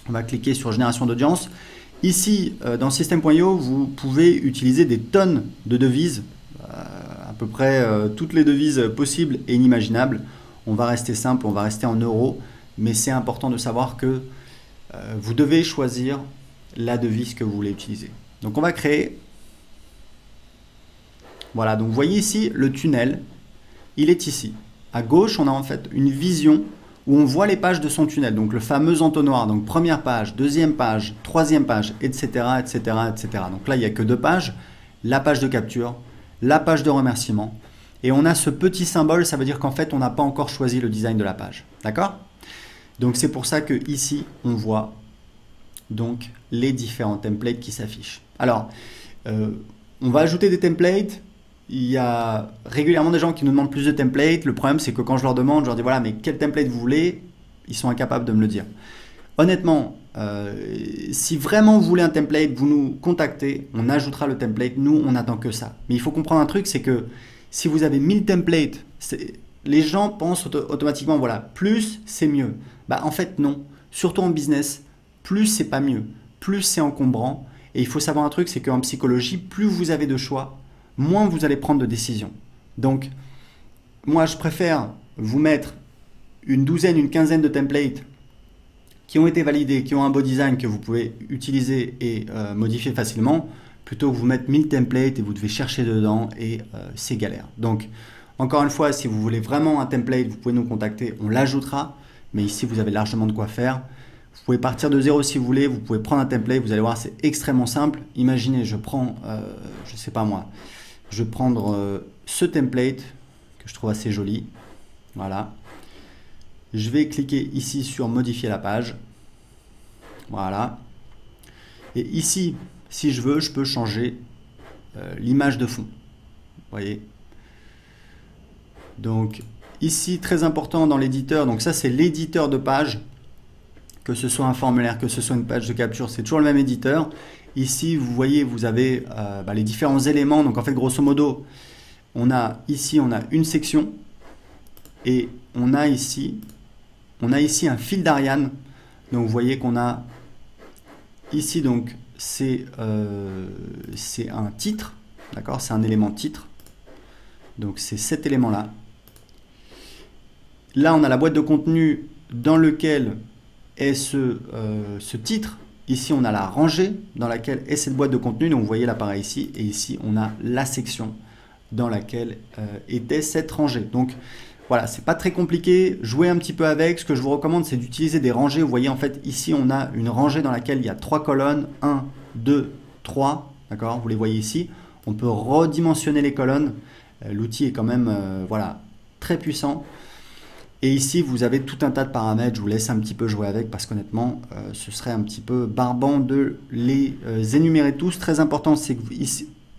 On va cliquer sur génération d'audience. Ici, dans System.io, vous pouvez utiliser des tonnes de devises, à peu près toutes les devises possibles et inimaginables. On va rester simple, on va rester en euros, mais c'est important de savoir que vous devez choisir la devise que vous voulez utiliser. Donc on va créer. Voilà, donc vous voyez ici le tunnel, il est ici. À gauche, on a en fait une vision où on voit les pages de son tunnel, donc le fameux entonnoir, donc première page, deuxième page, troisième page, etc., etc., etc. Donc là, il n'y a que 2 pages, la page de capture, la page de remerciement, et on a ce petit symbole, ça veut dire qu'en fait, on n'a pas encore choisi le design de la page, d'accord? Donc c'est pour ça que ici, on voit donc les différents templates qui s'affichent. Alors, on va ajouter des templates. Il y a régulièrement des gens qui nous demandent plus de templates. Le problème, c'est que quand je leur demande, je leur dis voilà, mais quel template vous voulez? Ils sont incapables de me le dire. Honnêtement, si vraiment vous voulez un template, vous nous contactez, on ajoutera le template. Nous, on n'attend que ça. Mais il faut comprendre un truc, c'est que si vous avez 1000 templates, les gens pensent automatiquement voilà, plus c'est mieux. Bah en fait non. Surtout en business, plus c'est pas mieux. Plus c'est encombrant. Et il faut savoir un truc, c'est qu'en psychologie, plus vous avez de choix, moins vous allez prendre de décisions. Donc, moi, je préfère vous mettre une douzaine, une quinzaine de templates qui ont été validés, qui ont un beau design que vous pouvez utiliser et modifier facilement, plutôt que vous mettre 1000 templates et vous devez chercher dedans et c'est galère. Donc, encore une fois, si vous voulez vraiment un template, vous pouvez nous contacter, on l'ajoutera. Mais ici, vous avez largement de quoi faire. Vous pouvez partir de zéro si vous voulez, vous pouvez prendre un template, vous allez voir, c'est extrêmement simple. Imaginez, je prends, je sais pas moi, je vais prendre ce template que je trouve assez joli. Voilà. Je vais cliquer ici sur modifier la page. Voilà. Et ici, si je veux, je peux changer l'image de fond. Vous voyez. Donc ici, très important dans l'éditeur, donc ça c'est l'éditeur de page. Que ce soit un formulaire, que ce soit une page de capture, c'est toujours le même éditeur. Ici, vous voyez, vous avez les différents éléments. Donc, en fait, grosso modo, on a une section et on a ici un fil d'Ariane. Donc, vous voyez qu'on a ici, donc, c'est un titre, d'accord? C'est un élément titre. Donc, c'est cet élément-là. Là, on a la boîte de contenu dans lequel est ce titre. Ici, on a la rangée dans laquelle est cette boîte de contenu. Donc, vous voyez l'appareil ici. Et ici, on a la section dans laquelle était cette rangée. Donc, voilà, c'est pas très compliqué. Jouez un petit peu avec. Ce que je vous recommande, c'est d'utiliser des rangées. Vous voyez, en fait, ici, on a une rangée dans laquelle il y a 3 colonnes. 1, 2, 3. D'accord? Vous les voyez ici. On peut redimensionner les colonnes. L'outil est quand même voilà, très puissant. Et ici, vous avez tout un tas de paramètres. Je vous laisse un petit peu jouer avec parce qu'honnêtement, ce serait un petit peu barbant de les énumérer tous. Très important, c'est que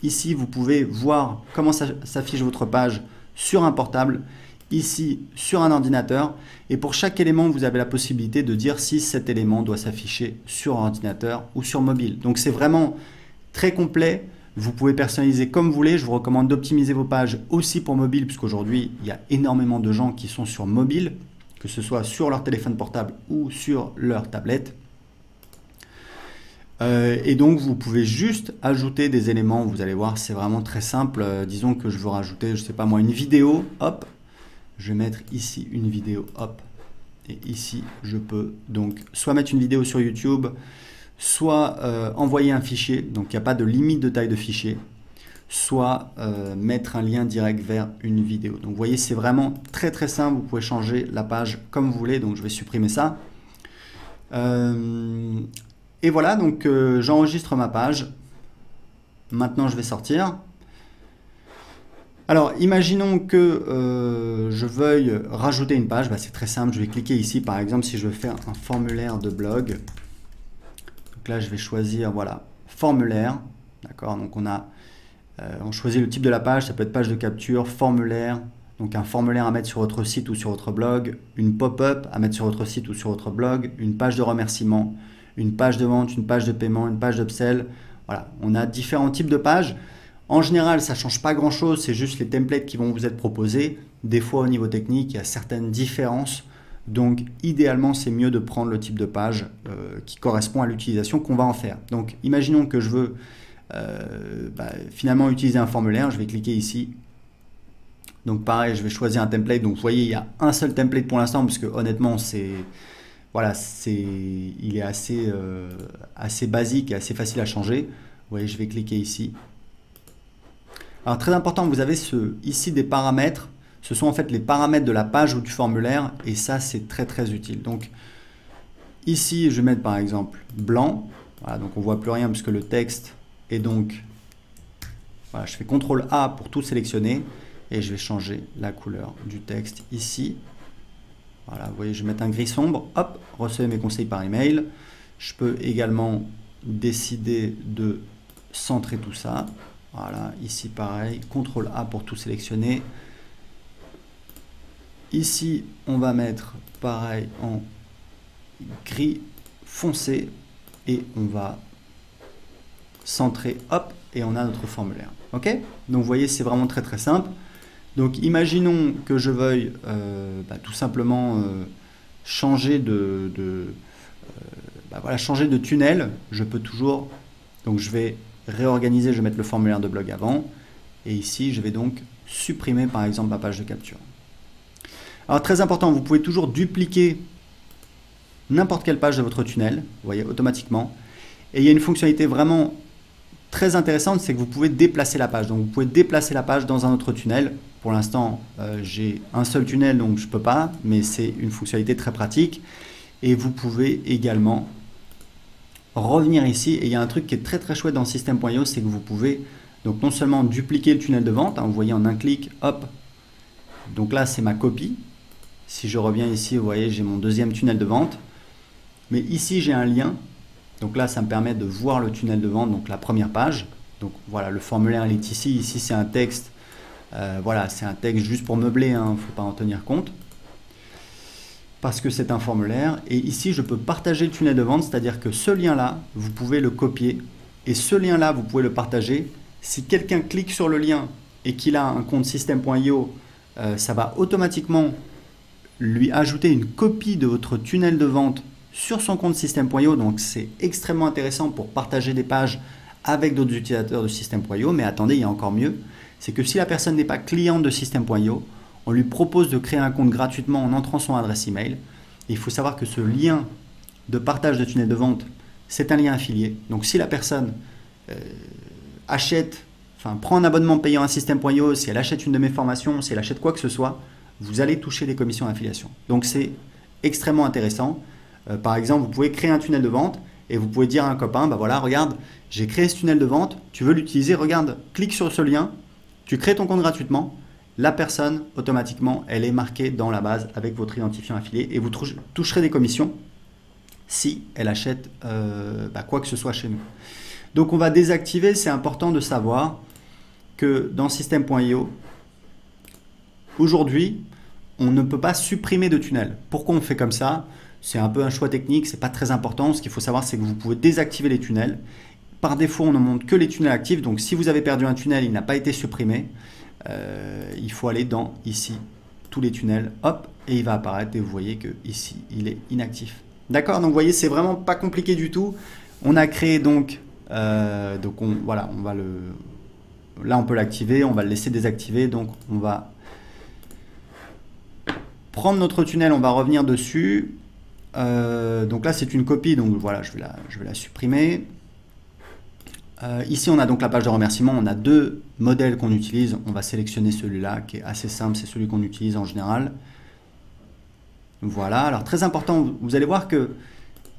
ici, vous pouvez voir comment s'affiche votre page sur un portable, ici sur un ordinateur. Et pour chaque élément, vous avez la possibilité de dire si cet élément doit s'afficher sur ordinateur ou sur mobile. Donc, c'est vraiment très complet. Vous pouvez personnaliser comme vous voulez. Je vous recommande d'optimiser vos pages aussi pour mobile, puisqu'aujourd'hui, il y a énormément de gens qui sont sur mobile, que ce soit sur leur téléphone portable ou sur leur tablette. Et donc, vous pouvez juste ajouter des éléments. Vous allez voir, c'est vraiment très simple. Disons que je veux rajouter, je sais pas moi, une vidéo. Hop, je vais mettre ici une vidéo. Hop, et ici, je peux donc soit mettre une vidéo sur YouTube, soit envoyer un fichier, donc il n'y a pas de limite de taille de fichier, soit mettre un lien direct vers une vidéo. Donc vous voyez, c'est vraiment très très simple, vous pouvez changer la page comme vous voulez, donc je vais supprimer ça. Et voilà, donc j'enregistre ma page. Maintenant je vais sortir. Alors imaginons que je veuille rajouter une page, c'est très simple, je vais cliquer ici par exemple si je veux faire un formulaire de blog. Donc là, je vais choisir, voilà, formulaire. D'accord, donc on choisit le type de la page, ça peut être page de capture, formulaire. Donc un formulaire à mettre sur votre site ou sur votre blog, une pop-up à mettre sur votre site ou sur votre blog, une page de remerciement, une page de vente, une page de paiement, une page d'upsell. Voilà, on a différents types de pages. En général, ça ne change pas grand-chose, c'est juste les templates qui vont vous être proposés. Des fois, au niveau technique, il y a certaines différences. Donc idéalement, c'est mieux de prendre le type de page qui correspond à l'utilisation qu'on va en faire. Donc imaginons que je veux finalement utiliser un formulaire, je vais cliquer ici. Donc pareil, je vais choisir un template. Donc vous voyez, il y a un seul template pour l'instant, parce que honnêtement, il est assez basique et assez facile à changer. Vous voyez, je vais cliquer ici. Alors très important, vous avez ici des paramètres. Ce sont en fait les paramètres de la page ou du formulaire, et ça c'est très très utile. Donc ici, je vais mettre par exemple blanc. Voilà, donc on voit plus rien puisque le texte est donc... Voilà, je fais CTRL A pour tout sélectionner. Et je vais changer la couleur du texte ici. Voilà, vous voyez, je vais mettre un gris sombre. Hop, recevez mes conseils par email. Je peux également décider de centrer tout ça. Voilà, ici pareil, CTRL A pour tout sélectionner. Ici, on va mettre pareil en gris foncé. Et on va centrer, hop, et on a notre formulaire. Ok? Donc vous voyez, c'est vraiment très très simple. Donc imaginons que je veuille tout simplement changer changer de tunnel. Je peux toujours, donc je vais réorganiser, je vais mettre le formulaire de blog avant, et ici je vais donc supprimer par exemple ma page de capture. Alors très important, vous pouvez toujours dupliquer n'importe quelle page de votre tunnel, vous voyez, automatiquement, et il y a une fonctionnalité vraiment très intéressante, c'est que vous pouvez déplacer la page. Donc vous pouvez déplacer la page dans un autre tunnel. Pour l'instant, j'ai un seul tunnel, donc je ne peux pas, mais c'est une fonctionnalité très pratique. Et vous pouvez également revenir ici. Et il y a un truc qui est très très chouette dans System.io, c'est que vous pouvez donc non seulement dupliquer le tunnel de vente, hein, vous voyez en un clic, hop. Donc là, c'est ma copie. Si je reviens ici, vous voyez, j'ai mon deuxième tunnel de vente. Mais ici, j'ai un lien. Donc là, ça me permet de voir le tunnel de vente, donc la première page. Donc voilà, le formulaire il est ici. Ici, c'est un texte. Voilà, c'est un texte juste pour meubler, hein, il ne faut pas en tenir compte. Parce que c'est un formulaire. Et ici, je peux partager le tunnel de vente, c'est-à-dire que ce lien-là, vous pouvez le copier. Et ce lien-là, vous pouvez le partager. Si quelqu'un clique sur le lien et qu'il a un compte System.io, ça va automatiquement lui ajouter une copie de votre tunnel de vente sur son compte System.io. Donc, c'est extrêmement intéressant pour partager des pages avec d'autres utilisateurs de System.io. Mais attendez, il y a encore mieux. C'est que si la personne n'est pas cliente de System.io, on lui propose de créer un compte gratuitement en entrant son adresse email. Et il faut savoir que ce lien de partage de tunnel de vente, c'est un lien affilié. Donc si la personne prend un abonnement payant à System.io, si elle achète une de mes formations, si elle achète quoi que ce soit, vous allez toucher des commissions d'affiliation. Donc c'est extrêmement intéressant. Par exemple, vous pouvez créer un tunnel de vente et vous pouvez dire à un copain, bah voilà, regarde, j'ai créé ce tunnel de vente, tu veux l'utiliser, regarde, clique sur ce lien, tu crées ton compte gratuitement, la personne, automatiquement, elle est marquée dans la base avec votre identifiant affilié et vous toucherez des commissions si elle achète quoi que ce soit chez nous. Donc on va désactiver, c'est important de savoir que dans System.io, aujourd'hui, on ne peut pas supprimer de tunnel. Pourquoi on fait comme ça? C'est un peu un choix technique, c'est pas très important. Ce qu'il faut savoir, c'est que vous pouvez désactiver les tunnels. Par défaut, on ne montre que les tunnels actifs. Donc si vous avez perdu un tunnel, il n'a pas été supprimé, il faut aller dans ici, tous les tunnels, hop, et il va apparaître et vous voyez que ici, il est inactif. D'accord? Donc vous voyez, c'est vraiment pas compliqué du tout. On a créé donc, là on peut l'activer, on va le laisser désactiver. Donc on va prendre notre tunnel, on va revenir dessus. Donc là c'est une copie, donc voilà, je vais la supprimer. Ici on a donc la page de remerciement, on a deux modèles qu'on utilise, on va sélectionner celui-là qui est assez simple, c'est celui qu'on utilise en général. Voilà, alors très important, vous allez voir que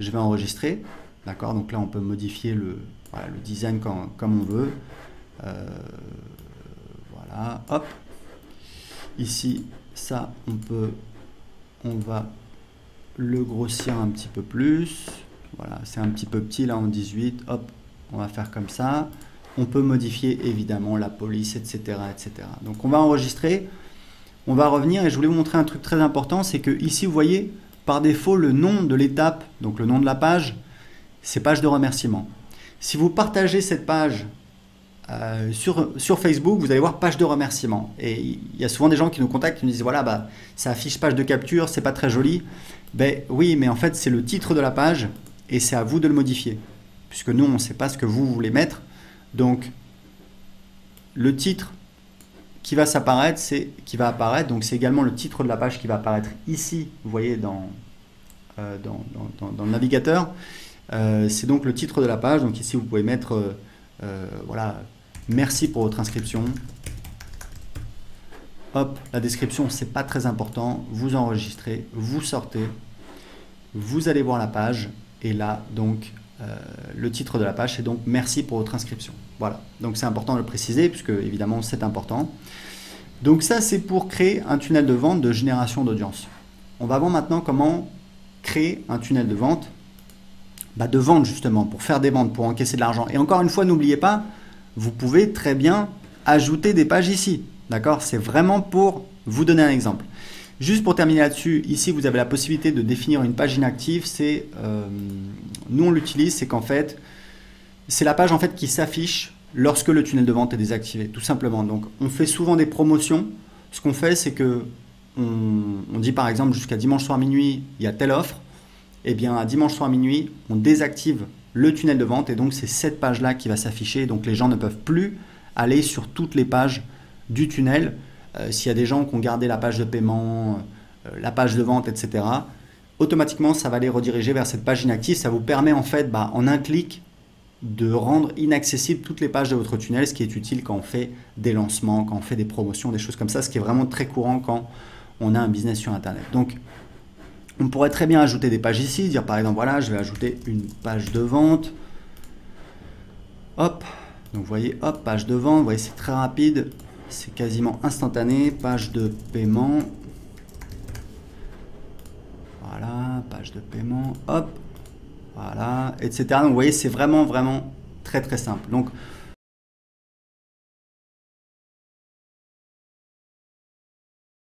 je vais enregistrer, d'accord, donc là on peut modifier le design comme on veut. Voilà, hop, ici ça on va le grossir un petit peu plus, voilà, c'est un petit peu petit là en 18, hop, on va faire comme ça. On peut modifier évidemment la police, etc., etc. Donc on va enregistrer, on va revenir et je voulais vous montrer un truc très important, c'est que ici vous voyez par défaut le nom de l'étape, donc le nom de la page, c'est page de remerciement. Si vous partagez cette page sur Facebook, vous allez voir page de remerciement. Et il y a souvent des gens qui nous contactent, qui nous disent voilà, bah, ça affiche page de capture, c'est pas très joli. Ben oui, mais en fait, c'est le titre de la page et c'est à vous de le modifier. Puisque nous, on ne sait pas ce que vous voulez mettre. Donc, le titre qui va apparaître, donc c'est également le titre de la page qui va apparaître ici, vous voyez, dans le navigateur. C'est donc le titre de la page. Donc ici, vous pouvez mettre voilà, merci pour votre inscription. Hop, la description, c'est pas très important. Vous enregistrez, vous sortez, vous allez voir la page. Et là, donc, le titre de la page, c'est donc merci pour votre inscription. Voilà, donc c'est important de le préciser, puisque évidemment, c'est important. Donc ça, c'est pour créer un tunnel de vente de génération d'audience. On va voir maintenant comment créer un tunnel de vente. De vente justement, pour faire des ventes, pour encaisser de l'argent. Et encore une fois, n'oubliez pas, vous pouvez très bien ajouter des pages ici. D'accord? C'est vraiment pour vous donner un exemple. Juste pour terminer là-dessus, ici vous avez la possibilité de définir une page inactive. Nous on l'utilise, c'est qu'en fait, c'est la page en fait qui s'affiche lorsque le tunnel de vente est désactivé, tout simplement. Donc on fait souvent des promotions. Ce qu'on fait, c'est que on dit par exemple jusqu'à dimanche soir minuit, il y a telle offre. Et bien à dimanche soir minuit, on désactive le tunnel de vente et donc c'est cette page-là qui va s'afficher. Donc les gens ne peuvent plus aller sur toutes les pages du tunnel. S'il y a des gens qui ont gardé la page de paiement, la page de vente, etc., automatiquement ça va les rediriger vers cette page inactive. Ça vous permet en fait, en un clic, de rendre inaccessibles toutes les pages de votre tunnel, ce qui est utile quand on fait des lancements, quand on fait des promotions, des choses comme ça, ce qui est vraiment très courant quand on a un business sur Internet. Donc, on pourrait très bien ajouter des pages ici, dire par exemple, voilà, je vais ajouter une page de vente. Hop, donc vous voyez, hop, page de vente, vous voyez, c'est très rapide, c'est quasiment instantané. Page de paiement. Voilà, page de paiement, hop, voilà, etc. Donc vous voyez, c'est vraiment très très simple. Donc